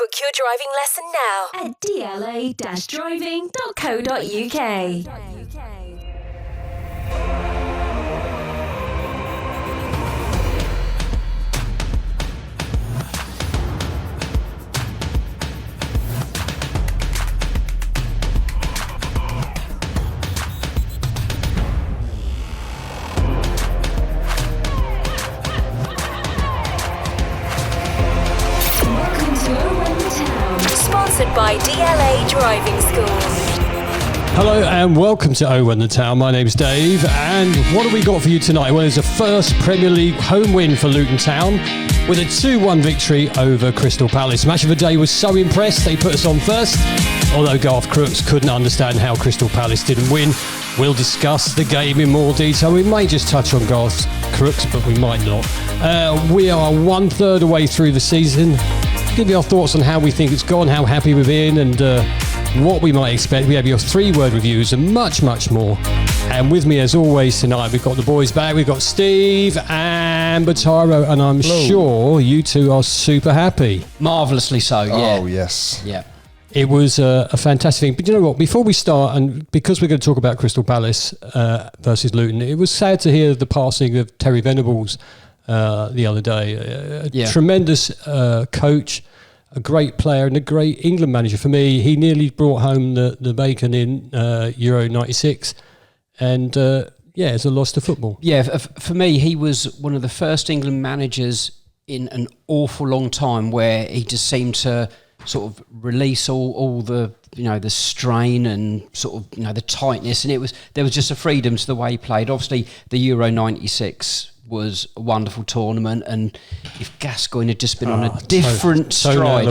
Book your driving lesson now at dla-driving.co.uk. Sponsored by DLA Driving School. Hello and welcome to Oh When the Town. My name's Dave, and what have we got for you tonight? Well, it's a first Premier League home win for Luton Town with a 2-1 victory over Crystal Palace. Match of the Day was so impressed they put us on first, although Garth Crooks couldn't understand how Crystal Palace didn't win. We'll discuss the game in more detail. We may just touch on Garth Crooks, but we might not. We are 1/3 away through the season. Give you our thoughts on how we think it's gone, how happy we've been, and what we might expect. We have your 3-word reviews and much, much more. And with me, as always, tonight, we've got the boys back. We've got Steve and Bataro, and I'm sure you two are super happy. Marvellously so, yeah. Oh, yes. Yeah. It was a fantastic thing. But you know what? Before we start, and because we're going to talk about Crystal Palace versus Luton, it was sad to hear the passing of Terry Venables the other day. A tremendous coach, a great player, and a great England manager. For me, he nearly brought home the bacon in Euro 96. And it's a loss to football. Yeah, for me, he was one of the first England managers in an awful long time where he just seemed to sort of release all the, the strain and sort of, the tightness. And there was just a freedom to the way he played. Obviously, the Euro 96 was a wonderful tournament, and if Gascoigne had just been on a different stride,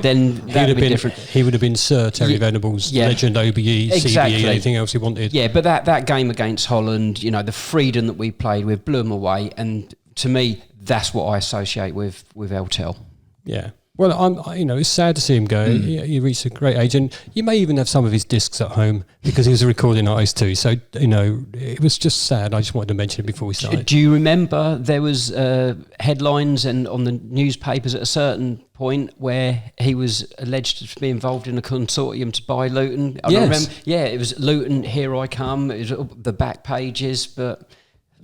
then that would be different. He would have been Sir Terry Venables, legend, OBE, exactly. CBE, anything else he wanted. Yeah, but that game against Holland, the freedom that we played with blew him away, and to me, that's what I associate with El Tel. Yeah. Well, it's sad to see him go. He reached a great age, and you may even have some of his discs at home because he was a recording artist too. So, it was just sad. I just wanted to mention it before we started. Do you remember there was headlines and on the newspapers at a certain point where he was alleged to be involved in a consortium to buy Luton? I remember. Yeah, it was Luton, here I come. It was the back pages, but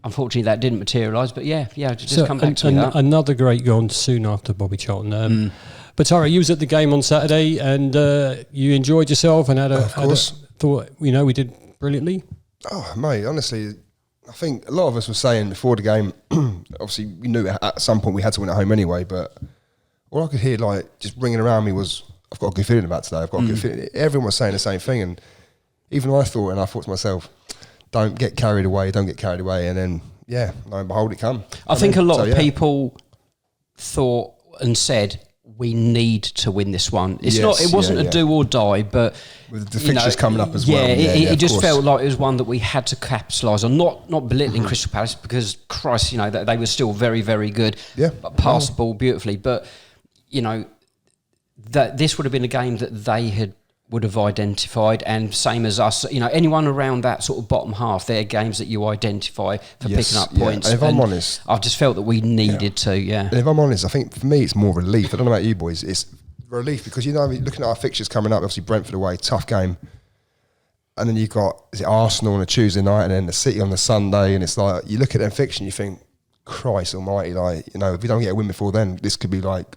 unfortunately, that didn't materialise, but just come back to that. Another great gone soon after Bobby Charlton. But Tara, you was at the game on Saturday, and you enjoyed yourself and had a thought. We did brilliantly. Oh, mate, honestly, I think a lot of us were saying before the game. Obviously, we knew at some point we had to win at home anyway. But all I could hear, just ringing around me, was, "I've got a good feeling about today. I've got a good feeling." Everyone was saying the same thing, and even I thought to myself, don't get carried away, and then, lo and behold, it come. I think a lot of people thought and said, we need to win this one. It wasn't a do or die, but with the fixtures coming up as well. It just felt like it was one that we had to capitalise on. Not belittling Crystal Palace, because Christ, they were still very, very good. Yeah, passed the ball beautifully, but that this would have been a game that they would have identified, and same as us, anyone around that sort of bottom half, they're games that you identify for picking up points. And if I'm honest, I've just felt that we needed to. And if I'm honest, I think for me it's more relief. I don't know about you boys, it's relief because looking at our fixtures coming up, obviously Brentford away, tough game, and then you've got Arsenal on a Tuesday night, and then the City on the Sunday, and it's like you look at them fixtures and you think, Christ Almighty, if we don't get a win before then, this could be like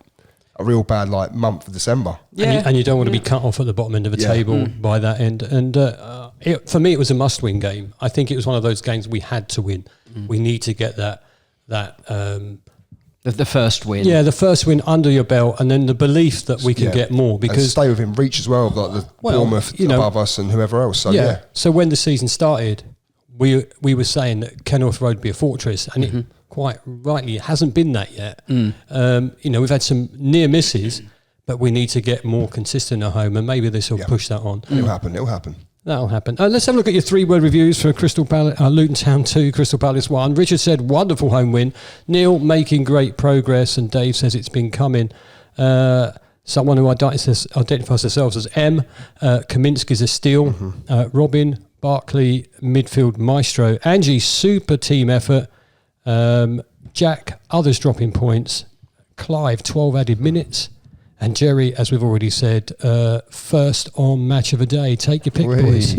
a real bad month of December. And you don't want to be cut off at the bottom end of the table by that end. And for me, it was a must-win game. I think it was one of those games we had to win. We need to get the first win. Yeah, the first win under your belt, and then the belief that we can get more, because and stay within reach as well, the Bournemouth above us and whoever else. So So when the season started, we were saying that Kenilworth Road would be a fortress, and it quite rightly, it hasn't been that yet. We've had some near misses, but we need to get more consistent at home, and maybe this will push that on. It'll happen. That'll happen. Let's have a look at your 3-word reviews for Crystal Palace, Luton Town 2, Crystal Palace 1. Richard said, wonderful home win. Neil, making great progress, and Dave says it's been coming. Someone who identifies themselves as M. Kaminsky's a steal. Robin, Barkley, midfield maestro. Angie, super team effort. Jack, others dropping points. Clive, 12 added minutes. And Jerry, as we've already said, first on match of the day. Take your pick, boys.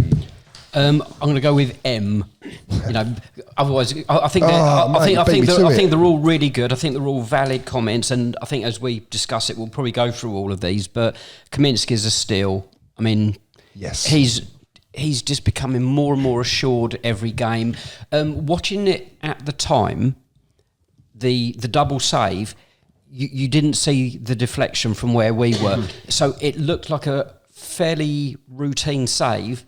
I'm going to go with M. You know, otherwise, I think they're all really good. I think they're all valid comments, and I think as we discuss it, we'll probably go through all of these. But Kaminsky's a steal. I mean, yes, he's just becoming more and more assured every game. Watching it at the time, the double save, you didn't see the deflection from where we were, so it looked like a fairly routine save.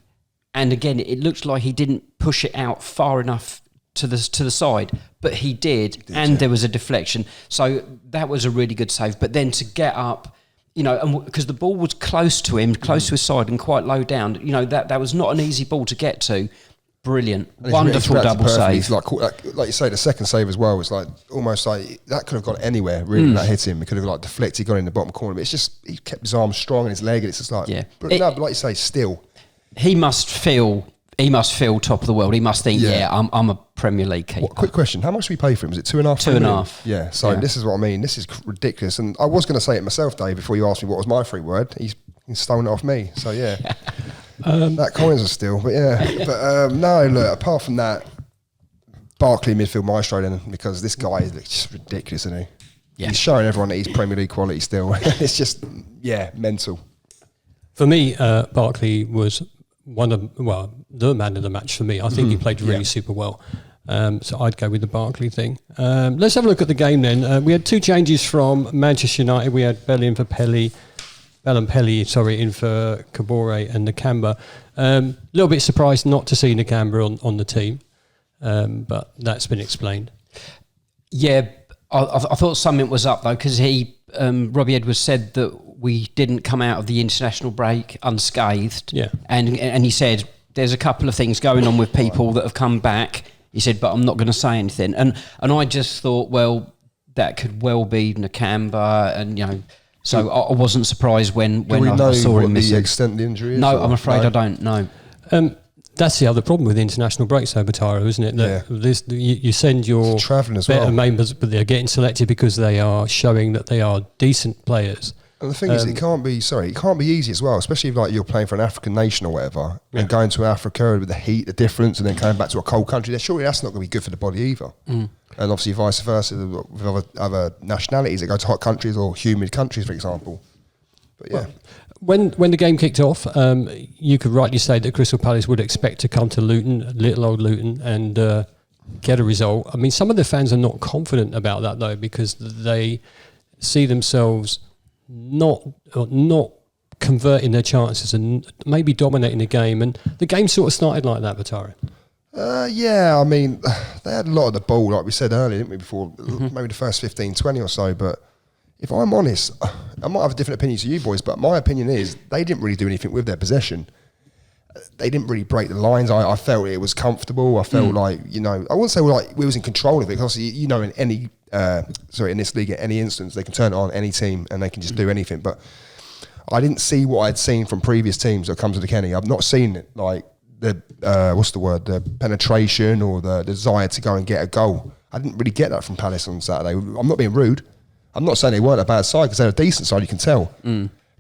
And again, it looked like he didn't push it out far enough to the side, but he did, and there was a deflection. So that was a really good save. But then to get up, you know, because the ball was close to him, close to his side, and quite low down. You know, that was not an easy ball to get to. Brilliant, wonderful double save. It's like you say, the second save as well was like almost like that could have gone anywhere. Really, that hit him. It could have like deflected, gone in the bottom corner. But it's just he kept his arm strong and his leg, and it's just like But like you say, still. He must feel top of the world. He must think, I'm a Premier League keeper. Quick question: how much did we pay for him? Was it 2.5? 2.5. Yeah. So this is what I mean. This is ridiculous. And I was going to say it myself, Dave, before you asked me what was my free word. He's stolen it off me. So yeah, that coins are still. But yeah, no. Look, apart from that, Barkley midfield maestro then, because this guy is just ridiculous, isn't he? Yeah. He's showing everyone that he's Premier League quality still. It's just mental. For me, Barkley was the man of the match for me. I think he played really super well. So I'd go with the Barkley thing. Let's have a look at the game then. We had two changes from Manchester United. We had Bell in for Pelly in for Kabore and Nakamba. A little bit surprised not to see Nakamba on the team, but that's been explained. Yeah, I thought something was up though, because Robbie Edwards said that we didn't come out of the international break unscathed. Yeah. And he said, there's a couple of things going on with people that have come back. He said, but I'm not going to say anything. And I just thought, well, that could well be Nakamba, and, you know, so I wasn't surprised when I saw him missing. The extent of the injury is? No, I'm afraid I don't know. That's the other problem with international breaks, though, Bataro, isn't it? That you send your better members, but they're getting selected because they are showing that they are decent players. And the thing is, it can't be easy as well, especially if like you're playing for an African nation or whatever, and going to Africa with the heat, the difference, and then coming back to a cold country. Surely that's not going to be good for the body either. And obviously vice versa with other nationalities that go to hot countries or humid countries, for example. But yeah. Well, when the game kicked off, you could rightly say that Crystal Palace would expect to come to Luton, little old Luton, and get a result. I mean, some of the fans are not confident about that though, because they see themselves not converting their chances and maybe dominating the game. And the game sort of started like that, Batari. I mean, they had a lot of the ball, like we said earlier, didn't we, before, maybe the first 15, 20 or so, but if I'm honest, I might have a different opinion to you boys, but my opinion is they didn't really do anything with their possession. They didn't really break the lines. I felt it was comfortable. I felt like, you know, I wouldn't say we was in control of it, because you know, in any in this league, at any instance, they can turn it on any team and they can just do anything. But I didn't see what I'd seen from previous teams that come to the Kenny. I've not seen it, like the the penetration or the desire to go and get a goal. I didn't really get that from Palace on Saturday. I'm not being rude. I'm not saying they weren't a bad side, because they're a decent side, you can tell.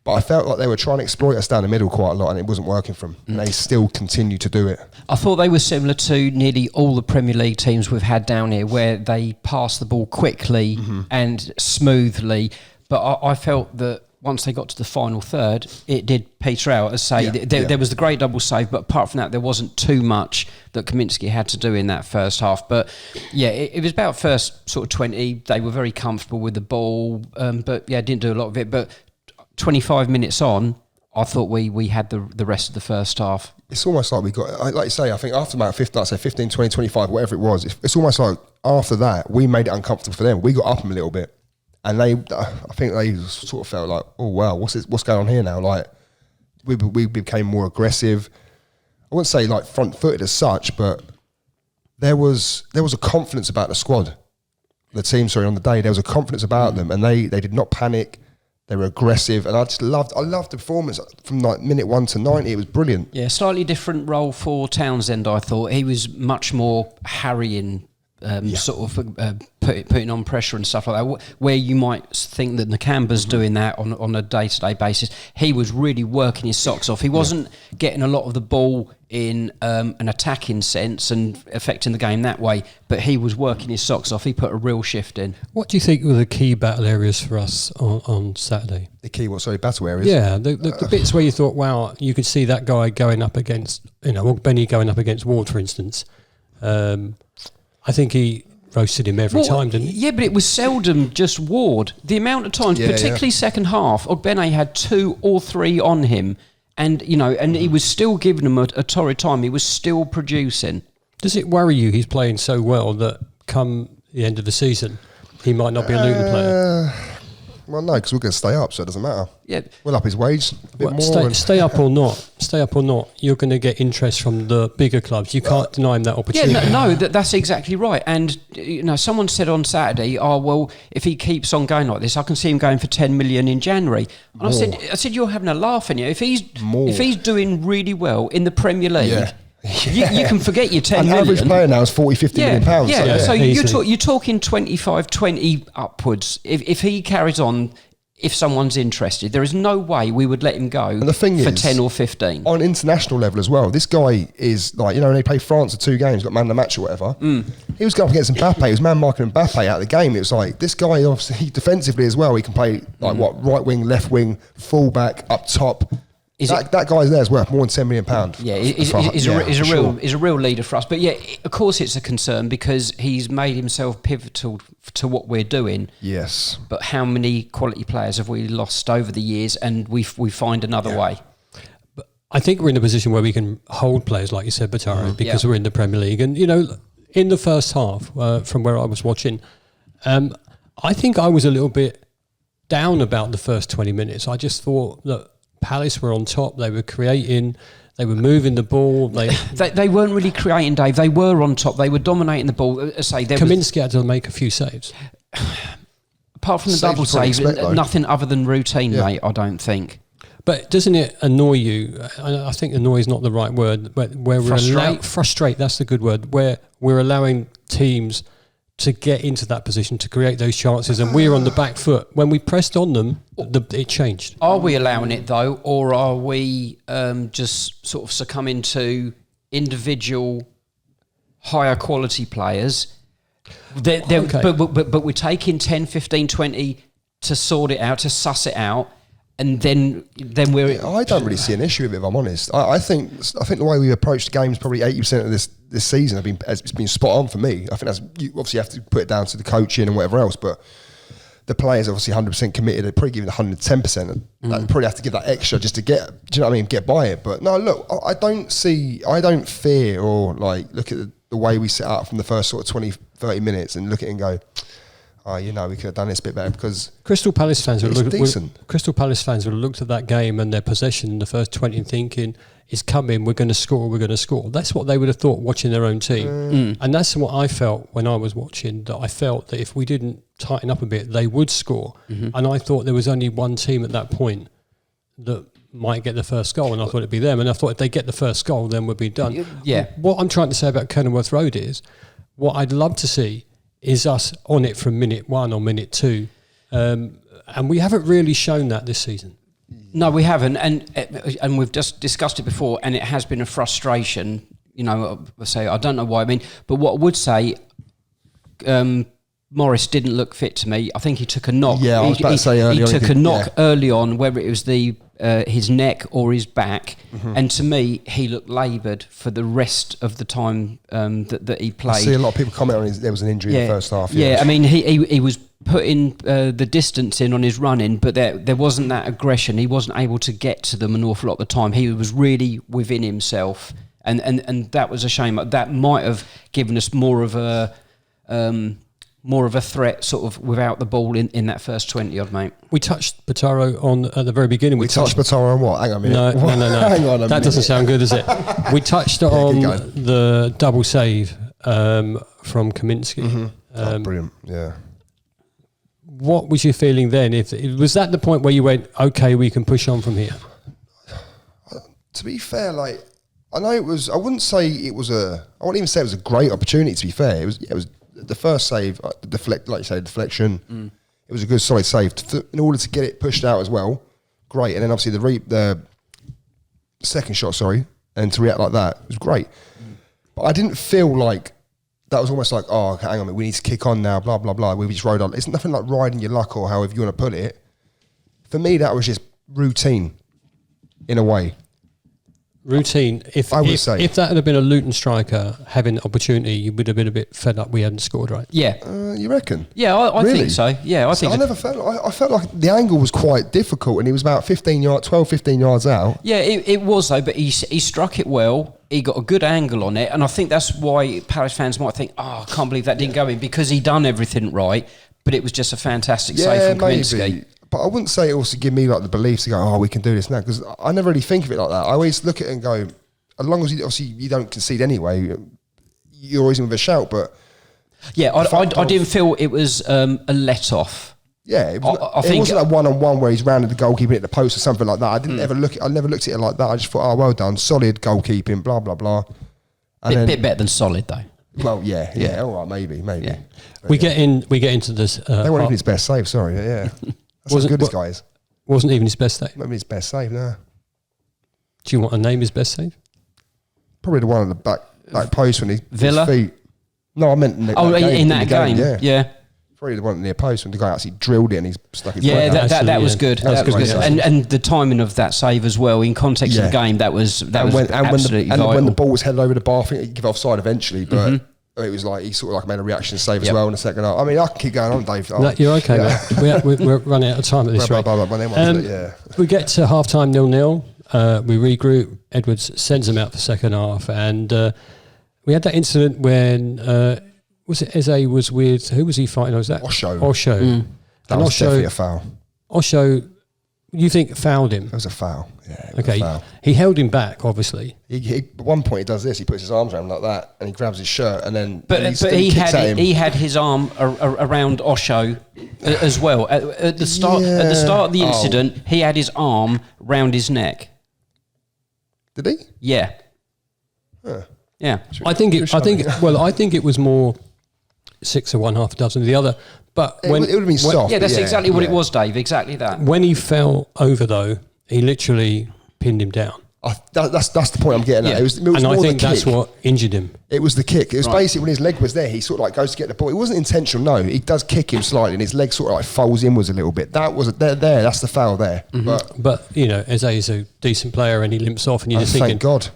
But I felt like they were trying to exploit us down the middle quite a lot, and it wasn't working for them. And they still continue to do it. I thought they were similar to nearly all the Premier League teams we've had down here, where they pass the ball quickly and smoothly. But I felt that once they got to the final third, it did peter out. As say, there was the great double save, but apart from that, there wasn't too much that Kaminsky had to do in that first half. But yeah, it was about first sort of 20. They were very comfortable with the ball, but didn't do a lot of it. But 25 minutes on, I thought we had the rest of the first half. It's almost like we got, like you say, I think after about 15, 20, 25, whatever it was, it's almost like after that, we made it uncomfortable for them. We got up them a little bit. And I think they sort of felt like, oh wow, what's going on here now? Like we became more aggressive. I wouldn't say like front-footed as such, but there was a confidence about the squad, the team. Sorry, on the day there was a confidence about them, and they did not panic. They were aggressive, and I loved the performance from like minute 1 to 90. It was brilliant. Yeah, slightly different role for Townsend. I thought he was much more harrying. Sort of putting on pressure and stuff like that. Where you might think that Nakamba's doing that on a day-to-day basis, he was really working his socks off. He wasn't getting a lot of the ball in an attacking sense and affecting the game that way, but he was working his socks off. He put a real shift in. What do you think were the key battle areas for us on Saturday? The key, battle areas? Yeah, the bits where you thought, wow, you could see that guy going up against, Benny going up against Ward, for instance. I think he roasted him every time, didn't he? Yeah, but it was seldom just Ward. The amount of times, particularly second half, Ogbene had 2 or 3 on him, and he was still giving them a torrid time. He was still producing. Does it worry you he's playing so well that come the end of the season, he might not be a Luton player? Well, no, because we're going to stay up, so it doesn't matter. Yeah, We'll up his wage a bit more. Stay up or not, you're going to get interest from the bigger clubs. You can't deny him that opportunity. Yeah, that's exactly right. And someone said on Saturday, "Oh well, if he keeps on going like this, I can see him going for 10 million in January." And I said, "You're having a laugh, and if he's doing really well in the Premier League." Yeah. You can forget your 10 An million. average player now is 40-50 million pounds. Yeah, so easily. you're talking 25-20 upwards. If he carries on, if someone's interested, there is no way we would let him go And the thing for is, 10 or 15. On when level as well, this guy is like, when they play France for 2 games, got man of the match or whatever, he was going up against Mbappe, he was man-marking Mbappe out of the game. It was like, this guy, obviously, defensively as well, he can play right wing, left wing, full back, up top. That guy's there is worth more than £10 million. Yeah, he's a real leader for us. But yeah, of course it's a concern because he's made himself pivotal to what we're doing. Yes. But how many quality players have we lost over the years, and we find another way? But I think we're in a position where we can hold players, like you said, Bataro, because we're in the Premier League. And, in the first half, from where I was watching, I think I was a little bit down about the first 20 minutes. I just thought that Palace were on top. They were creating. They were moving the ball. They weren't really creating, Dave. They were on top. They were dominating the ball. Kaminsky had to make a few saves. Apart from the double save, nothing other than routine, mate, I don't think. But doesn't it annoy you? I think annoy is not the right word. Where we're frustrate. That's the good word. Where we're allowing teams to get into that position, to create those chances, and we're on the back foot. When we pressed on them, it changed. Are we allowing it, though, or are we just sort of succumbing to individual higher quality players? But we're taking 10, 15, 20 to sort it out, to suss it out, and then we're... I don't really see an issue with it, if I'm honest. I think the way we approached the games, probably 80% of this season it's been spot on for me. I think you obviously have to put it down to the coaching and whatever else, but the players obviously 100% committed. They're probably giving 110%. They probably have to give that extra just to get, do you know what I mean, get by it. But no, look, I don't fear or look at the way we set up from the first sort of 20, 30 minutes and look at it and go, we could have done this a bit better, because Crystal Palace fans would have looked at that game and their possession in the first 20 and thinking, it's coming, we're going to score. That's what they would have thought watching their own team. And that's what I felt when I was watching, that I felt that if we didn't tighten up a bit, they would score. And I thought there was only one team at that point that might get the first goal, and I thought it'd be them. And I thought if they get the first goal, then we'll be done. Yeah. What I'm trying to say about Kenilworth Road is, what I'd love to see is us on it from minute 1 or minute 2. And we haven't really shown that this season. No, we haven't, and we've just discussed it before, and it has been a frustration. I don't know why. But what I would say, Morris didn't look fit to me. I think he took a knock. Yeah, I was about to say early on. He took a knock early on, whether it was his neck or his back, and to me, he looked laboured for the rest of the time that he played. I see a lot of people comment on there was an injury in the first half. Yeah, he was putting the distance in on his running, but there wasn't that aggression. He wasn't able to get to them an awful lot of the time. He was really within himself, and that was a shame. That might have given us more of a threat, sort of, without the ball in that first 20 odd, mate. We touched Bataro at the very beginning. We touched Bataro on what? Hang on a minute. No. Hang on a minute. That doesn't sound good, does it? We touched on the double save from Kaminsky. Brilliant, yeah. What was your feeling then? Was that the point where you went, okay, we can push on from here? To be fair, I know it was. I wouldn't even say it was a great opportunity. To be fair, it was the first save, like you say, deflection. It was a good solid save. In order to get it pushed out as well, great. And then obviously the second shot, and to react like that was great. But I didn't feel like that was almost like, oh, hang on a minute, we need to kick on now, blah, blah, blah. We just rode on. It's nothing like riding your luck or however you want to put it. For me, that was just routine in a way. Routine. If that had been a Luton striker having the opportunity, you would have been a bit fed up we hadn't scored, right? Yeah. You reckon? Yeah, I Really? think so. Yeah, I think I never felt. I felt like the angle was quite difficult, and he was about 15 yards out. Yeah, it was though, but he struck it well. He got a good angle on it, and I think that's why Palace fans might think, "Oh, I can't believe that didn't go in," because he done everything right. But it was just a fantastic save from Kaminsky. But I wouldn't say it also give me like the belief to go, "Oh, we can do this now," because I never really think of it like that. I always look at it and go, as long as you don't concede anyway, you're always in with a shout. But yeah, I didn't feel it was a let off. Yeah, it think wasn't a one-on-one where he's rounded the goalkeeper at the post or something like that. I didn't ever look. I never looked at it like that. I just thought, oh, well done, solid goalkeeping, blah blah blah. Bit better than solid though. Well, yeah. All right, maybe. Yeah. We get into this. They weren't even his best save. Sorry, yeah. That's as good as guys. Wasn't even his best save. Maybe his best save. No. Do you want to name his best save? Probably the one on the back post when Villa. his feet. No, I meant in that game. Yeah. Probably the one near post when the guy actually drilled it and he's stuck his foot that out. was good. That was good. And the timing of that save as well in context of the game, that was absolutely vital. When the ball was headed over the bar, I think he'd give offside eventually, but it was like he sort of like made a reaction save as well in the second half. I mean, I can keep going on, Dave. No, you're okay, mate. We're running out of time at this rate. We get to half-time 0-0. We regroup. Edwards sends them out for second half, and we had that incident when was it Eze was with, who was he fighting? Was that Osho? That was definitely a foul. Osho, you think fouled him? It was a foul. Yeah. Okay. He held him back, obviously. He at one point he does this. He puts his arms around him like that, and he grabs his shirt, and then but he had his arm around Osho as well at the start. Yeah. At the start of the incident, he had his arm round his neck. Did he? Yeah. Huh. Yeah. I think it was more 6 of one, half a dozen of the other. But it would have been soft. Yeah, that's exactly what it was, Dave. Exactly that. When he fell over, though, he literally pinned him down. That's the point I'm getting at. It was and I think that's what injured him. It was the kick. It was basically when his leg was there, he sort of like goes to get the ball. It wasn't intentional, no. He does kick him slightly, and his leg sort of like folds inwards a little bit. That was there. That's the foul there. Mm-hmm. But you know, Eze is a decent player, and he limps off, and you're just thinking, thank God.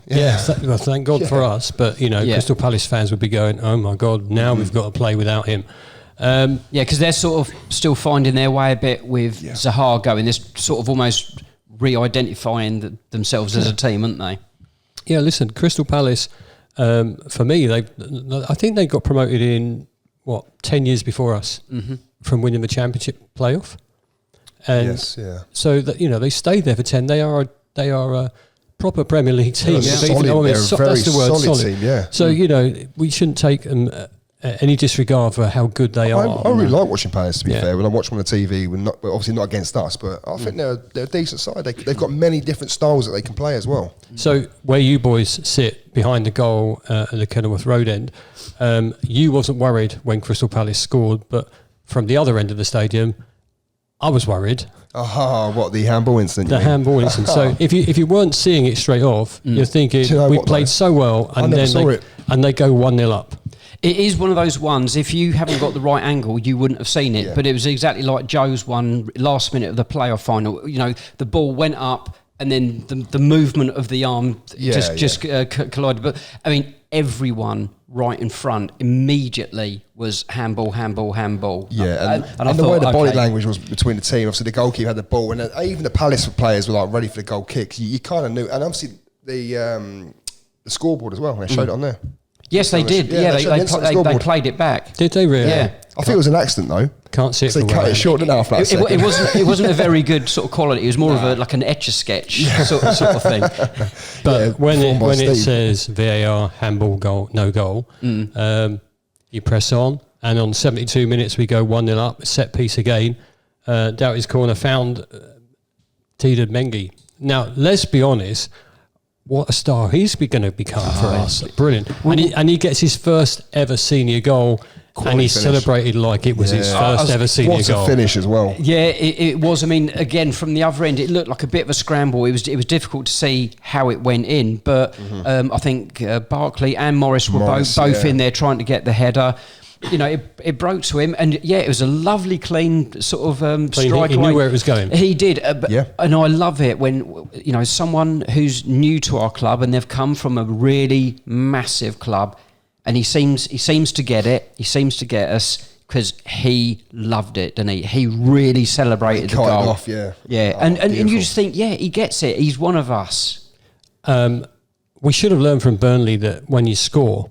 Thank God for us. But you know, Crystal Palace fans would be going, oh my God, now we've got to play without him. Because they're sort of still finding their way a bit with Zaha going. They're sort of almost re-identifying themselves as a team, aren't they? Yeah, listen, Crystal Palace, for me, I think they got promoted in, 10 years before us from winning the Championship playoff. And so, that, they stayed there for 10. They are a proper Premier League team. Solid. That's the word, solid team, yeah. So, we shouldn't take them any disregard for how good they are. I really like watching Palace, to be fair. When I watch them on the TV, obviously not against us, but I think they're a decent side. They've got many different styles that they can play as well. So where you boys sit behind the goal at the Kenilworth Road end, you wasn't worried when Crystal Palace scored, but from the other end of the stadium, I was worried. What, the handball incident? The handball incident. So if you weren't seeing it straight off, you're thinking, played so well, and then they go 1-0 up. It is one of those ones, if you haven't got the right angle, you wouldn't have seen it. Yeah. But it was exactly like Joe's one last minute of the playoff final. The ball went up and then the movement of the arm just collided. But, I mean, everyone right in front immediately was handball. Yeah, and the way the body language was between the team, obviously the goalkeeper had the ball, and even the Palace players were like ready for the goal kick. You kind of knew. And obviously the scoreboard as well, they showed it on there. Yes, they did. Yeah, they played it back. Did they really? Yeah. I think it was an accident though. Can't see it. They cut it short, didn't they, after that it wasn't a very good sort of quality. It was more of like an etch-a-sketch sort of thing. But when it says VAR, handball, goal, no goal, you press on, and on 72 minutes we go 1-0 up, set piece again. Doughty's corner found Tida Mengi. Now, let's be honest. What a star he's going to become for us. Brilliant. And he gets his first ever senior goal and he finish. celebrated like it was his Yeah. first ever senior What a goal. finish as well. Yeah, it was. I mean, again, from the other end, it looked like a bit of a scramble. It was difficult to see how it went in, but I think Barkley and Morris were both yeah. in there trying to get the header. You know, it broke to him, and yeah, it was a lovely, clean sort of strike. He knew away. where it was going. He did, Yeah. and I love it when someone who's new to our club and they've come from a really massive club, and he seems to get it. He seems to get us. Because he loved it, didn't he? He really celebrated the Cut it goal. off, yeah. Yeah, Oh, and you beautiful. just think, yeah, he gets it. He's one of us. We should have learned from Burnley that when you score,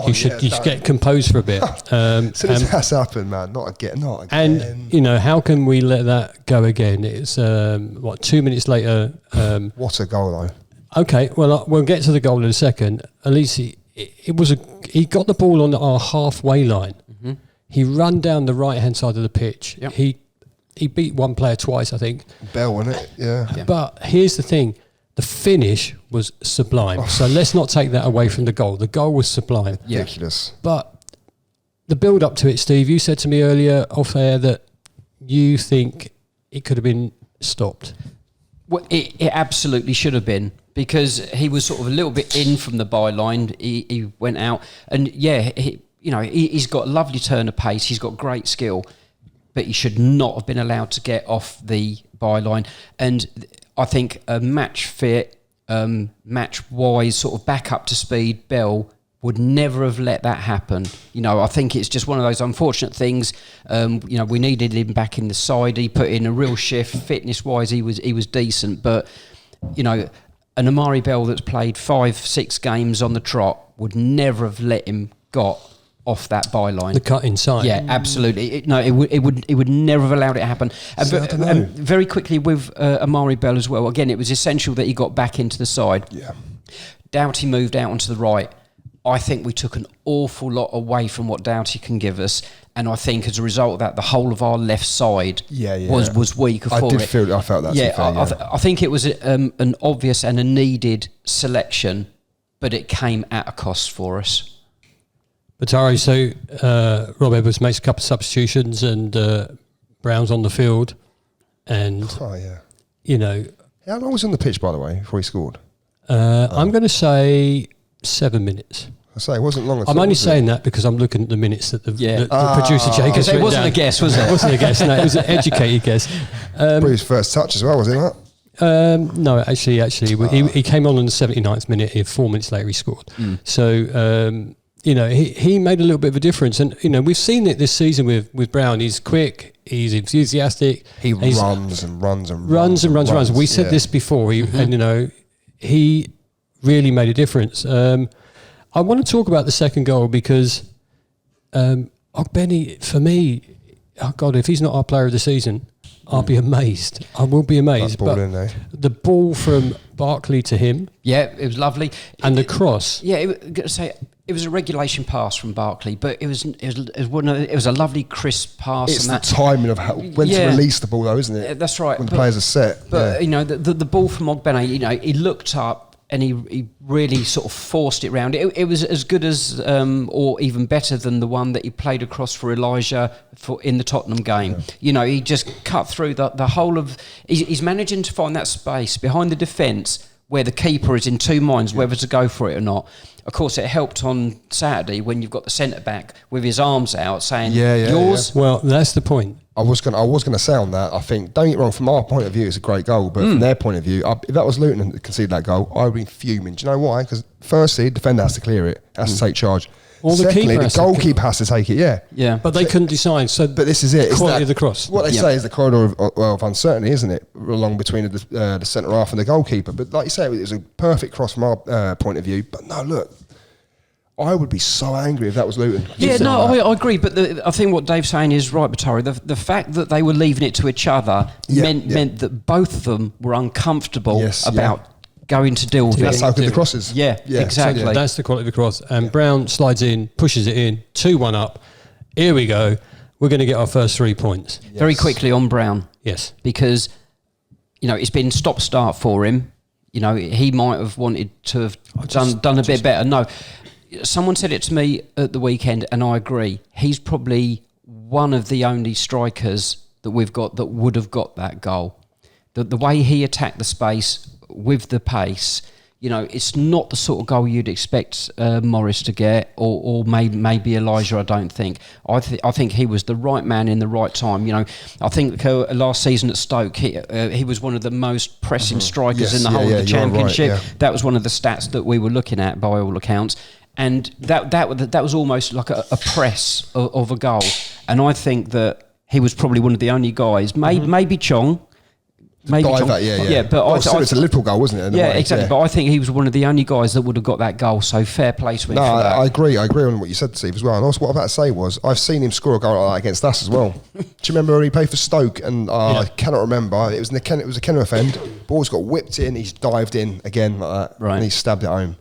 you should just get composed for a bit. So that's happened, man. Not again. And how can we let that go again? It's 2 minutes later. What a goal, though. Okay, well we'll get to the goal in a second. At least he got the ball on our halfway line. Mm-hmm. He ran down the right hand side of the pitch. Yep. He beat one player twice, I think. Bell, wasn't it? Yeah. But here's the thing. The finish was sublime. So let's not take that away from the goal. The goal was sublime. Ridiculous. But the build up to it, Steve, you said to me earlier off air that you think it could have been stopped. Well, it absolutely should have been, because he was sort of a little bit in from the byline. He went out, and yeah, he's got a lovely turn of pace. He's got great skill, but he should not have been allowed to get off the byline. And I think a match fit, match wise, sort of back up to speed, Bell would never have let that happen. I think it's just one of those unfortunate things. We needed him back in the side. He put in a real shift. Fitness wise, he was decent, but an Amari Bell that's played 5-6 games on the trot would never have let him got off that byline. The cut inside. Yeah, absolutely. It would never have allowed it to happen. And very quickly with Amari Bell as well. Again, it was essential that he got back into the side. Yeah. Doughty moved out onto the right. I think we took an awful lot away from what Doughty can give us, and I think as a result of that, the whole of our left side was weaker for it. I felt that. I think it was an obvious and a needed selection, but it came at a cost for us. But Tari, so Rob Edwards makes a couple of substitutions and Brown's on the field, and how long was he on the pitch, by the way, before he scored? I'm going to say 7 minutes. I say it wasn't long at all. I'm only was saying it? that because I'm looking at the minutes that the producer Jake has It written wasn't down. a guess, was it? It wasn't a guess. No, it was an educated guess. Probably his first touch as well, was it not? No, actually, he came on the 79th minute. 4 minutes later, he scored. So he made a little bit of a difference, and we've seen it this season with Brown. He's quick, he's enthusiastic. He runs. We said this before, he really made a difference. I want to talk about the second goal because Ogbeni, for me, oh God, if he's not our player of the season, I'll be amazed. I will be amazed. That ball but in there. the ball from Barkley to him, Yeah, it was lovely. and the cross. Yeah, it was a regulation pass from Barkley, but it was a lovely crisp pass. It's and the timing of when to release the ball, though, isn't it? That's right. When the players are set. But the ball from Ogbene, he looked up and he really sort of forced it round. It was as good as, or even better than the one that he played across for Elijah in the Tottenham game. Yeah. He just cut through the whole of. He's managing to find that space behind the defence where the keeper is in two minds whether to go for it or not. Of course, it helped on Saturday when you've got the centre back with his arms out saying, "Yours." Well, that's the point. I was gonna say on that. I think, don't get me wrong, from our point of view, it's a great goal, but from their point of view, if that was Luton that conceded that goal, I would be fuming. Do you know why? Because firstly, the defender has to clear it, has to take charge. Or the Secondly, keeper the has to goalkeeper has to take it. Yeah. But they couldn't decide. So, But this is it. Quality of the cross. What they say is the corridor of uncertainty, isn't it? Along between the centre half and the goalkeeper. But like you say, it was a perfect cross from our point of view. But no, look, I would be so angry if that was Luton. Yeah, no, I agree. But I think what Dave's saying is right, Batari. The fact that they were leaving it to each other meant that both of them were uncomfortable about going to deal with it. That's how good the cross is. Yeah, exactly. So that's the quality of the cross. And Brown slides in, pushes it in, 2-1 up. Here we go. We're going to get our first 3 points. Yes. Very quickly on Brown. Yes. Because, it's been stop-start for him. He might have wanted to have done a bit better. No. someone said it to me at the weekend, and I agree. He's probably one of the only strikers that we've got that would have got that goal. The way he attacked the space with the pace, it's not the sort of goal you'd expect Morris to get, or maybe Elijah. I don't think. I think he was the right man in the right time. I think last season at Stoke, he was one of the most pressing strikers in the whole of the Championship. Right, yeah. That was one of the stats that we were looking at by all accounts, and that was almost like a press of a goal. And I think that he was probably one of the only guys, maybe Chong. Maybe Dive that, yeah. But it's a Liverpool goal, wasn't it? Yeah, exactly. Yeah. But I think he was one of the only guys that would have got that goal. So fair play to him. No, for that. I agree. I agree on what you said, Steve, as well. And also, what I'm about to say was, I've seen him score a goal like that against us as well. Do you remember when he played for Stoke? And I cannot remember. It was a Kenworth end. Ball's got whipped in. He's dived in again like that, and he stabbed it home.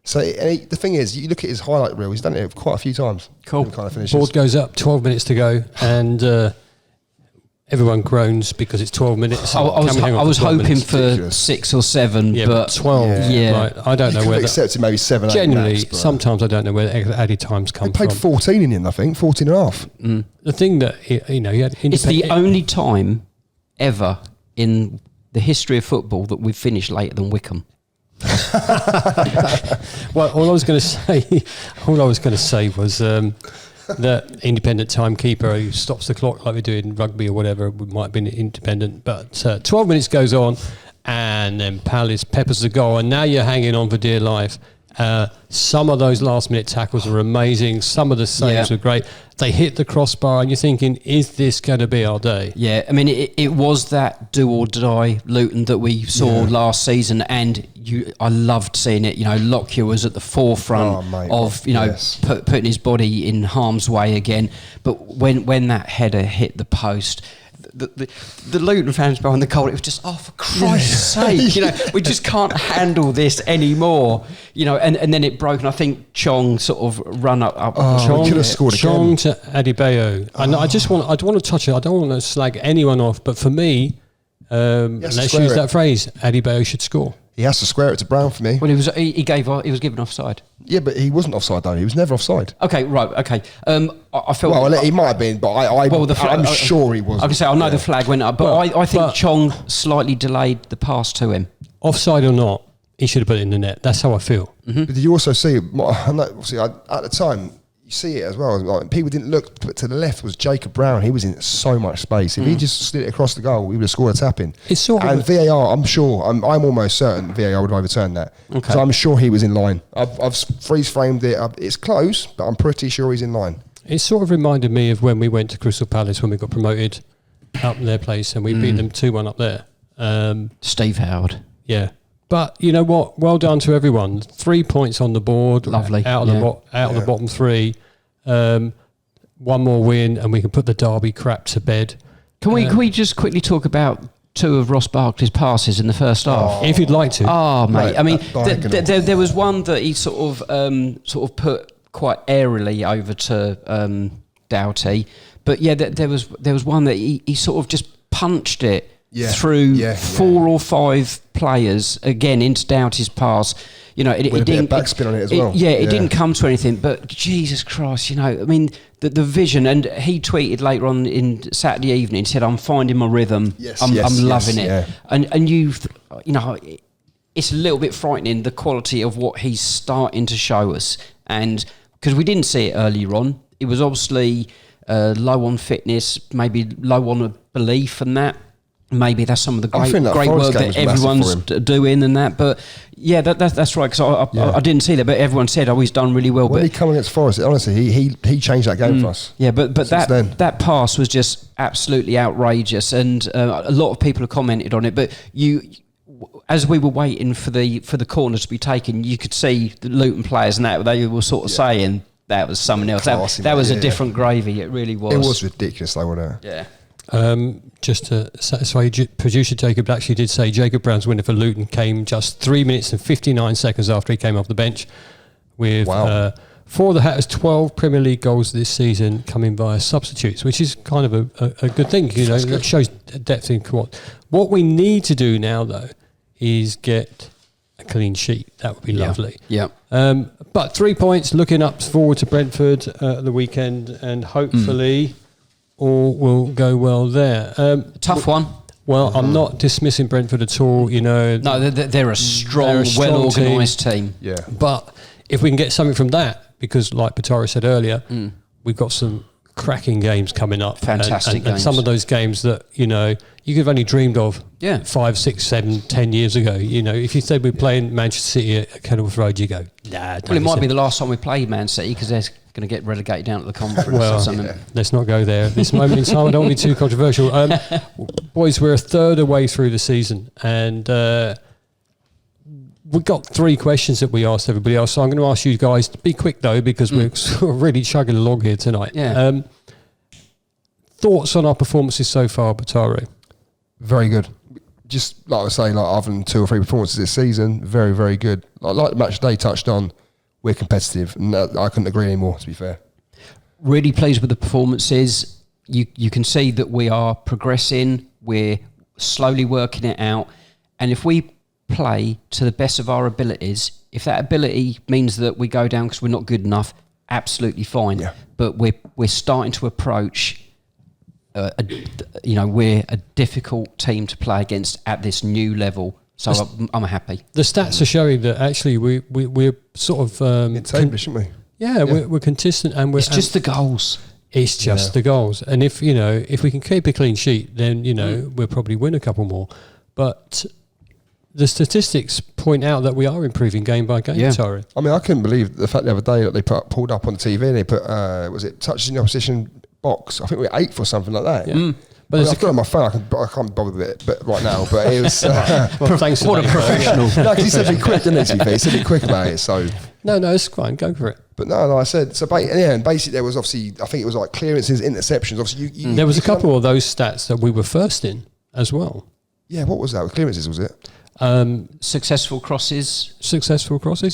So the thing is, you look at his highlight reel. He's done it quite a few times. Cool. Kind of finishes. Board goes up. 12 minutes to go, and. Everyone groans because it's 12 minutes. I was hoping for 6 or 7, but 12. Yeah, right. I don't know where. Accepted maybe 7. Generally, 8 max, sometimes I don't know where added times come from. They played 14 in the end, I think, 14 and a half. The thing that he had. It's the only time ever in the history of football that we've finished later than Wickham. Well, all I was going to say was. The independent timekeeper who stops the clock like we do in rugby or whatever might have been independent, but 12 minutes goes on and then Palace peppers the goal, and now you're hanging on for dear life. Some of those last minute tackles were amazing, some of the saves were great. They hit the crossbar and you're thinking, is this going to be our day? Yeah, I mean it was that do or die Luton that we saw last season, and I loved seeing it. Lockyer was at the forefront of putting his body in harm's way again. But when that header hit the post, the Luton fans behind the goal, it was just, for Christ's sake, we just can't handle this anymore. And then it broke, and I think Chong sort of run up. Chong could have scored Chong again. to Adebayo. And I don't want to touch it. I don't want to slag anyone off, but for me, let's use that phrase, Adebayo should score. He has to square it to Brown for me. Well, he was given offside. Yeah, but he wasn't offside though. He was never offside. Okay, right. Okay. I felt. Well, he might have been, but I'm sure he was. I can say I know the flag went up, but I think Chong slightly delayed the pass to him. Offside or not, he should have put it in the net. That's how I feel. Mm-hmm. But did you also see? Obviously, at the time, you see it as well. Like, people didn't look, but to the left was Jacob Brown. He was in so much space. If he just slid it across the goal, we would have scored a tap in. It's sort of VAR. I'm sure. I'm almost certain VAR would have overturned that because I'm sure he was in line. I've freeze framed it. It's close, but I'm pretty sure he's in line. It sort of reminded me of when we went to Crystal Palace when we got promoted up their place and we beat them 2-1 up there. Steve Howard. Yeah. But you know what? Well done to everyone. 3 points on the board. Lovely. Out of the bottom 3. One more win and we can put the Derby crap to bed. Can we just quickly talk about 2 of Ross Barkley's passes in the first half? If you'd like to. Oh, mate. Right, I mean, there was one that he sort of put quite airily over to Doughty. But yeah, there was one that he sort of just punched it through 4 or 5 players again into Doughty's pass. It didn't backspin on it as well. It didn't come to anything. But Jesus Christ, I mean, the vision. And he tweeted later on in Saturday evening, said, "I'm finding my rhythm. I'm loving it." Yeah. And it's a little bit frightening the quality of what he's starting to show us, and because we didn't see it earlier on, it was obviously low on fitness, maybe low on a belief, and that. Maybe that's some of the great work that everyone's doing and that. But yeah, that's right, because I didn't see that, but everyone said, he's done really well. When he come against Forest, honestly, he changed that game for us. Yeah, but that pass was just absolutely outrageous, and a lot of people have commented on it. But as we were waiting for the corner to be taken, you could see the Luton players and that they were sort of saying that was something else. That was a different gravy. It really was. It was ridiculous, though, wasn't it? Yeah. Just to satisfy you, producer Jacob actually did say Jacob Brown's winner for Luton came just 3 minutes and 59 seconds after he came off the bench with 4 of the Hatters' 12 Premier League goals this season coming via substitutes, which is kind of a good thing. It shows depth in what we need to do now, though, is get a clean sheet. That would be lovely. Yeah. But 3 points, looking up forward to Brentford at the weekend, and hopefully all will go well there. Tough one. Well, I'm not dismissing Brentford at all. You know, No, they're a strong, well-organised team. Yeah. But if we can get something from that, because like Patara said earlier, we've got some cracking games coming up. Fantastic and games. some of those games that, you know, you could have only dreamed of 5, 6, 7, 10 years ago. You know, if you said we're playing Manchester City at Kenilworth Road, you go, nah. Well, it might be the last time we play Man City because they're going to get relegated down to the conference or something. Let's not go there at this moment in time. I don't want to be too controversial. Boys, we're a third away through the season, and we've got 3 questions that we asked everybody else. So I'm going to ask you guys to be quick, though, because we're sort of really chugging along here tonight. Yeah. Thoughts on our performances so far, Bataro? Very good. Just like I was saying, like other than 2 or 3 performances this season, very, very good. Like the match they touched on, we're competitive, and I couldn't agree anymore, to be fair. Really pleased with the performances. You can see that we are progressing. We're slowly working it out. And if we play to the best of our abilities, if that ability means that we go down because we're not good enough, absolutely fine. Yeah. But we're starting to approach... we're a difficult team to play against at this new level, so I'm happy. The stats are showing that actually we're sort of Mid-table, shouldn't we? Yeah, we're consistent, and it's just the goals. It's just the goals, and if we can keep a clean sheet, then we'll probably win a couple more. But the statistics point out that we are improving game by game. Yeah. Sorry, I mean, I couldn't believe the fact the other day that they pulled up on the TV and they put was it touches in the opposition box? I think we're 8th or something like that. Yeah. But I've got it on my phone. I can't bother with it, but right now. But it was well, thanks. What a professional! No, because he said be quick, didn't he? He said be quick about it. So no, it's fine. Go for it. But no, I said so. And basically there was obviously I think it was like clearances, interceptions. Obviously, there was a couple of those stats that we were first in as well. Yeah, what was that? With clearances, was it? Successful crosses.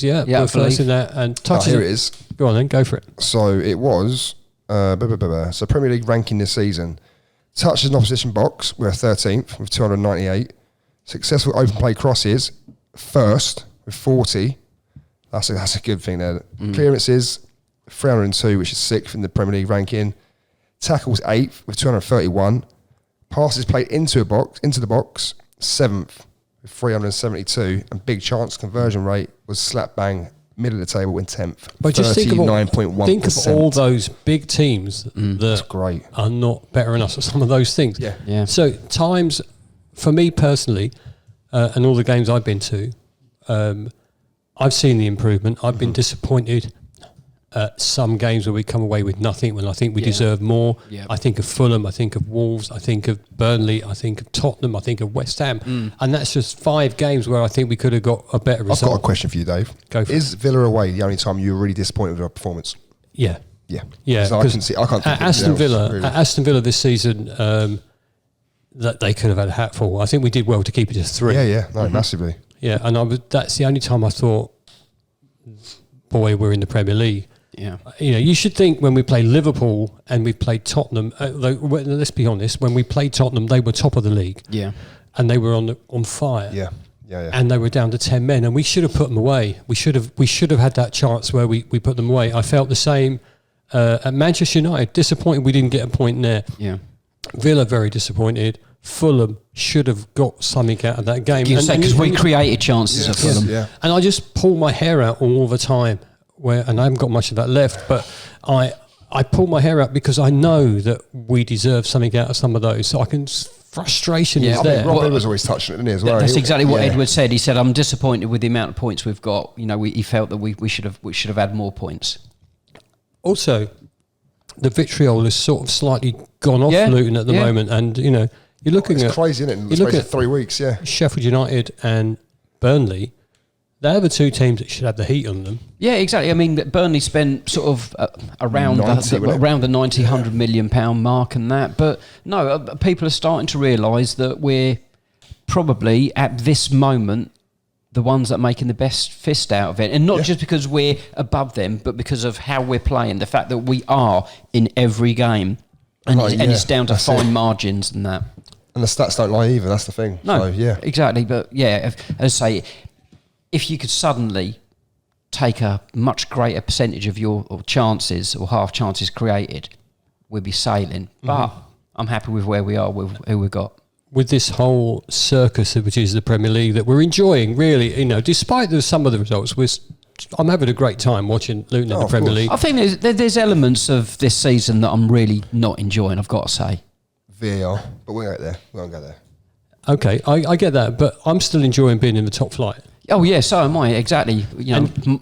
Yeah, we're first in that. And touches. Here it is. Go on then, go for it. So it was. So Premier League ranking this season. Touches in opposition box, we're 13th with 298. Successful open play crosses, first with 40. That's a good thing there. Clearances, 302, which is 6th in the Premier League ranking. Tackles 8th with 231. Passes played into the box, 7th with 372. And big chance conversion rate was slap bang middle of the table in 10th. But just think of all those big teams That's great. are not better than us at some of those things. Yeah. So times, for me personally, and all the games I've been to, I've seen the improvement. I've been disappointed at some games where we come away with nothing when I think we deserve more. Yeah. I think of Fulham, I think of Wolves, I think of Burnley, I think of Tottenham, I think of West Ham. And that's just 5 games where I think we could have got a better result. I've got a question for you, Dave. Go for Is Villa away the only time you were really disappointed with our performance? Yeah. Yeah. Yeah. I can't think at of Aston anything else, Villa, really. at Aston Villa this season, that they could have had a hatful. I think we did well to keep it to 3. Yeah. No, massively. Yeah, and that's the only time I thought, boy, we're in the Premier League. Yeah. You should think when we play Liverpool and we played Tottenham, let's be honest, when we played Tottenham, they were top of the league. Yeah. And they were on fire. Yeah. And they were down to 10 men, and we should have put them away. We should have had that chance where we put them away. I felt the same at Manchester United. Disappointed we didn't get a point there. Yeah. Villa very disappointed. Fulham should have got something out of that game. Because we created chances of Fulham. Yeah. And I just pull my hair out all the time. And I haven't got much of that left, but I pull my hair out because I know that we deserve something out of some of those. So frustration is there. Rob was always touching it, didn't he, as well? That's exactly what Edward said. He said, "I'm disappointed with the amount of points we've got." He felt that we should have had more points. Also, the vitriol has sort of slightly gone off Luton at the moment, and you're looking at crazy, isn't it? In the space of 3 weeks, Sheffield United and Burnley. They're the 2 teams that should have the heat on them. Yeah, exactly. I mean, Burnley spent sort of around the 90, 100 million pound mark and that. But no, people are starting to realise that we're probably, at this moment, the ones that are making the best fist out of it. And not just because we're above them, but because of how we're playing. The fact that we are in every game. And it's down to fine margins and that. And the stats don't lie either, that's the thing. No, so, yeah. Exactly. But yeah, as I say... if you could suddenly take a much greater percentage of your chances or half chances created, we'd be sailing. But I'm happy with where we are with who we've got. With this whole circus, which is the Premier League, that we're enjoying, really, despite some of the results, I'm having a great time watching Luton in the Premier League. I think there's elements of this season that I'm really not enjoying, I've got to say. VAR, but we won't go there. Okay, I get that, but I'm still enjoying being in the top flight. Oh yeah, so am I, exactly.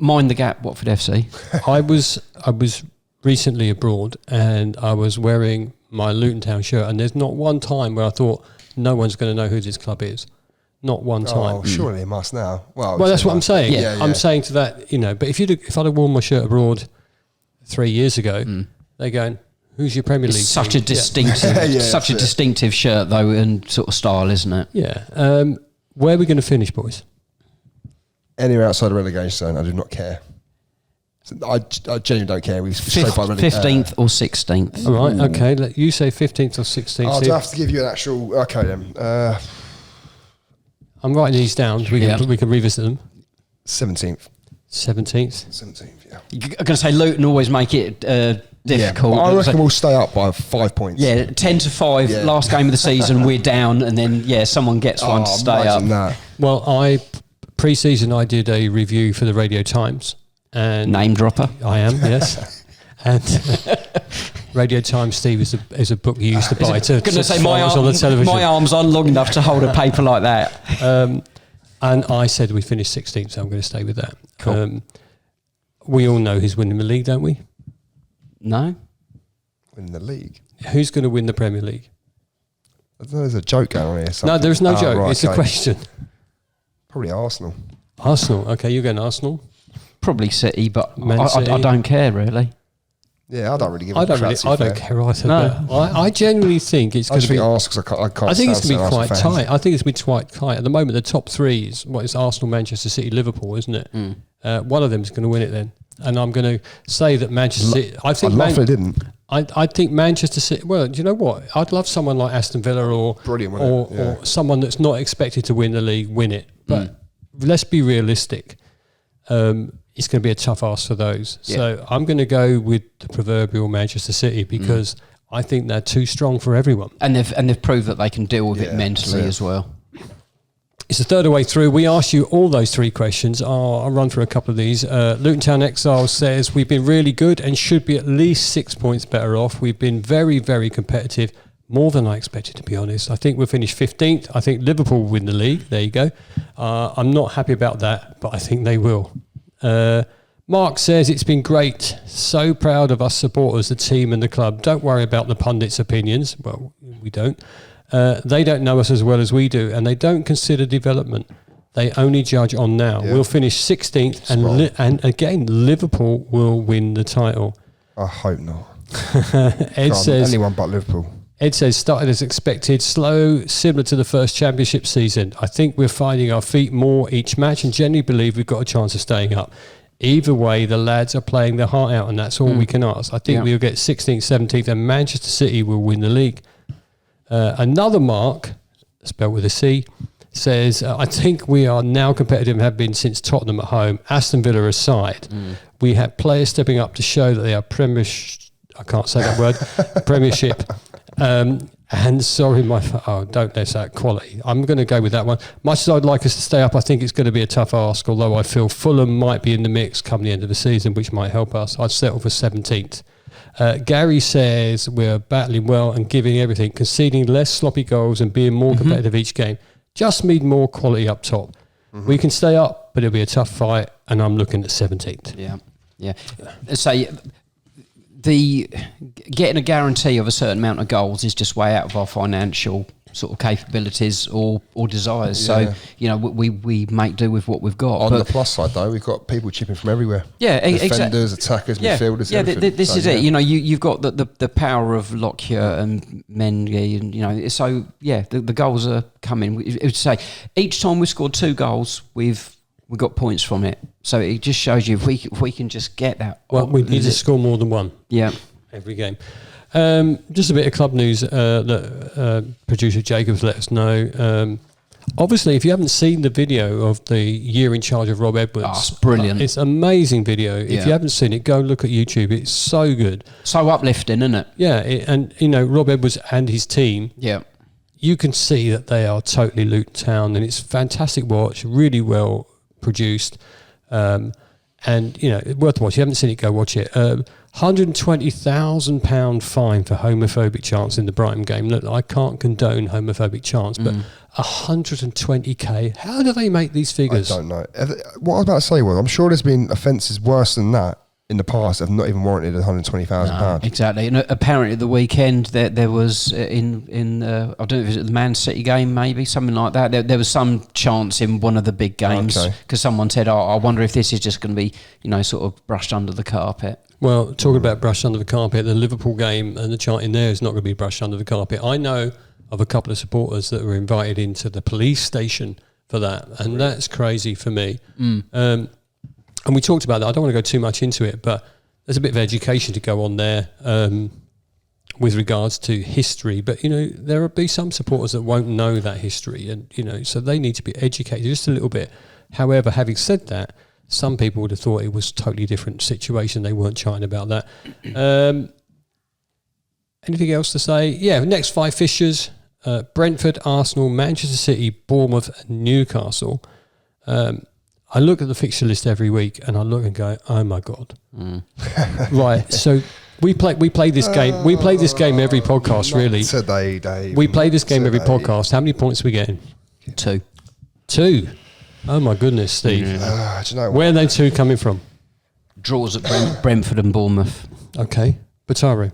Mind the gap, Watford FC. I was recently abroad and I was wearing my Luton Town shirt, and there's not one time where I thought no one's going to know who this club is. Not one time. Oh, surely it must now. Well, that's what I'm saying. Yeah. I'm saying to that, but if I'd have worn my shirt abroad 3 years ago, they're going, who's your Premier League It's such team? a distinctive, distinctive shirt though, and sort of style, isn't it? Yeah. Where are we going to finish, boys? Anywhere outside the relegation zone, I do not care. I genuinely don't care. We straight by relegation. 15th or 16th. All right, okay. You say 15th or 16th. I'll have to give you an actual... Okay, then. I'm writing these down. We can revisit them. 17th. 17th, yeah. I'm going to say Luton always make it difficult. Yeah, I reckon we'll stay up by 5 points. Yeah, 10-5, last game of the season, we're down, and then, someone gets one to stay up. That. Well, pre-season, I did a review for the Radio Times. And Name dropper. I am, yes. And Radio Times, Steve, is a book you used to buy to say on the television. My arms aren't long enough to hold a paper like that. And I said we finished 16th, so I'm going to stay with that. Cool. We all know who's winning the league, don't we? No. Winning the league? Who's going to win the Premier League? I don't know, there's a joke going on here. No, there's no joke. Right, it's a question. Probably Arsenal. Arsenal. Okay, you're going Arsenal. Probably City, but City. I don't care really. Yeah, I don't really give I don't care either. No. But I genuinely think it's going to be... I can't I think it's going to be quite fans. tight. I think it's going to be quite tight. At the moment, the top three is Arsenal, Manchester City, Liverpool, isn't it? One of them is going to win it then. And I'm going to say that Manchester City... I'd love if they didn't. I think Manchester City... Well, do you know what? I'd love someone like Aston Villa or someone that's not expected to win the league win it. But let's be realistic. It's going to be a tough ask for those. Yeah. So I'm going to go with the proverbial Manchester City because I think they're too strong for everyone. And they've proved that they can deal with it mentally as well. It's the third way through. We asked you all those three questions. I'll run through a couple of these. Luton Town Exiles says, we've been really good and should be at least 6 points better off. We've been very, very competitive, more than I expected, to be honest. I think we'll finish 15th. I think Liverpool will win the league. There you go. I'm not happy about that, but I think they will. Mark says, it's been great. So proud of us supporters, the team and the club. Don't worry about the pundits' opinions. Well, we don't. They don't know us as well as we do, and they don't consider development. They only judge on now. Yeah. We'll finish 16th, and again, Liverpool will win the title. I hope not. Ed says, anyone but Liverpool. Ed says, started as expected, slow, similar to the first championship season. I think we're finding our feet more each match and genuinely believe we've got a chance of staying up. Either way, the lads are playing their heart out and that's all we can ask. I think we'll get 16th, 17th and Manchester City will win the league. Another Mark, spelled with a C, says, I think we are now competitive and have been since Tottenham at home. Aston Villa aside, we have players stepping up to show that they are Premiership. And sorry, don't let that quality. I'm going to go with that one. Much as I'd like us to stay up, I think it's going to be a tough ask, although I feel Fulham might be in the mix come the end of the season, which might help us. I'd settle for 17th. Gary says we're battling well and giving everything, conceding less sloppy goals and being more competitive each game. Just need more quality up top. We can stay up, but it'll be a tough fight, and I'm looking at 17th. Yeah. So the getting a guarantee of a certain amount of goals is just way out of our financial sort of capabilities or desires. Yeah. So, we make do with what we've got. On the plus side, though, we've got people chipping from everywhere. Yeah, defenders, attackers, midfielders. Yeah, everything. this is it. You've got the power of Lockyer and Mendy, and so the goals are coming. It would say each time we scored 2 goals, we've got points from it. So it just shows you if we can just get that. Well, we need to score more than one. Yeah, every game. Just a bit of club news that producer Jacobs let us know. Obviously, if you haven't seen the video of the year in charge of Rob Edwards, it's brilliant. It's an amazing video. If Yeah. you haven't seen it, go look at YouTube. It's so good. So uplifting, isn't it? Yeah, and Rob Edwards and his team, Yeah. you can see that they are totally Luton Town, and it's fantastic watch, really well produced, and worth watching. If you haven't seen it, go watch it. £120,000 fine for homophobic chants in the Brighton game. Look, I can't condone homophobic chants, but 120k. How do they make these figures? I don't know. What I was about to say was, I'm sure there's been offences worse than that in the past that have not even warranted £120,000. Exactly, and apparently at the weekend there was in I don't know if it was the Man City game, maybe something like that. There was some chance in one of the big games because someone said, I wonder if this is just going to be sort of brushed under the carpet. Well, talking about brushed under the carpet, the Liverpool game and the chant in there is not going to be brushed under the carpet. I know of a couple of supporters that were invited into the police station for that, and that's crazy for me. And we talked about that. I don't want to go too much into it, but there's a bit of education to go on there with regards to history. But, there will be some supporters that won't know that history, and, so they need to be educated just a little bit. However, having said that, some people would have thought it was a totally different situation. They weren't chatting about that. Anything else to say? Yeah, next 5 fixtures, Brentford, Arsenal, Manchester City, Bournemouth, and Newcastle. I look at the fixture list every week and I look and go, oh my God. Right, so we play this game. We play this game every podcast, really. Today, Dave. We play this game every podcast. How many points are we getting? 2. 2? Oh my goodness, Steve. Do you know Where are they 2 coming from? Draws at Brentford and Bournemouth. Okay, Batari.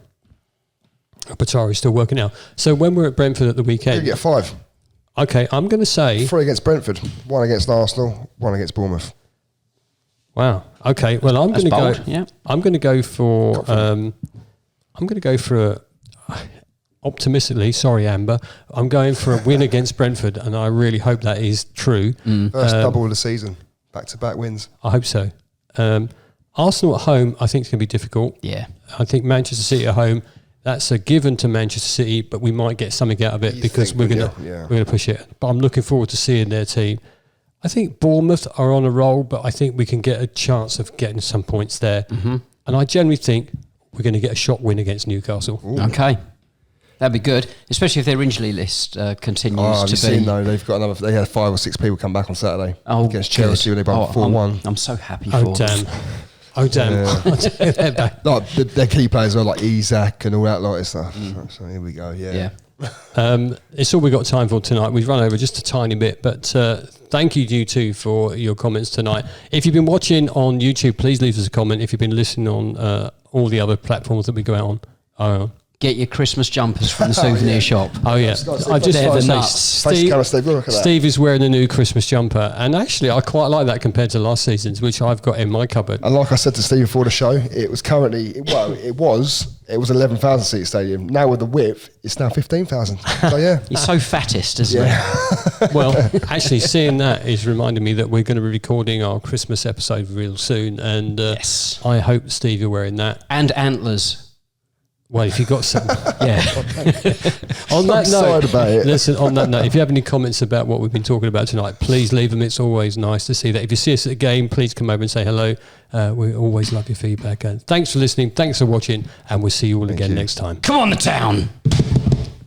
Batari's still working out. So when we're at Brentford at the You weekend, get 5. okay, I'm going to say 3 against Brentford, 1 against Arsenal, 1 against Bournemouth. wow. Okay, well I'm going to go. bold, yeah. I'm going to go for. I'm going to go for a. Optimistically, sorry Amber, I'm going for a win against Brentford, and I really hope that is true. First double of the season, back-to-back wins. I hope so. Arsenal at home, I think it's going to be difficult. Yeah. I think Manchester City at home, that's a given to Manchester City, but we might get something out of it because we're going to push it. But I'm looking forward to seeing their team. I think Bournemouth are on a roll, but I think we can get a chance of getting some points there. Mm-hmm. And I generally think we're going to get a shot win against Newcastle. Ooh. Okay. That'd be good, especially if their injury list continues to be. Seen, though, they've got another. They had 5 or 6 people come back on Saturday against Chelsea when they broke 4-1. I'm so happy Oh, for damn. Oh, damn. Yeah. Like, their key players are like Isak and all that lot of stuff. So here we go, yeah. It's all we've got time for tonight. We've run over just a tiny bit, but thank you two for your comments tonight. If you've been watching on YouTube, please leave us a comment. If you've been listening on all the other platforms that we go out on, get your Christmas jumpers from the souvenir shop. Oh yeah, I just want to say, Steve is wearing a new Christmas jumper, and actually I quite like that compared to last season's, which I've got in my cupboard. And like I said to Steve before the show, it was 11,000 seat stadium. Now with the width, it's now 15,000. So yeah, he's so fattest, isn't he? Well, actually, seeing that is reminding me that we're going to be recording our Christmas episode real soon, and yes, I hope Steve you're wearing that and antlers. Well, if you got some, yeah. On I'm that note, about it. Listen. On that note, if you have any comments about what we've been talking about tonight, please leave them. It's always nice to see that. If you see us at a game, please come over and say hello. We always love your feedback. And thanks for listening. Thanks for watching, and we'll see you all again next time. Come on, the town.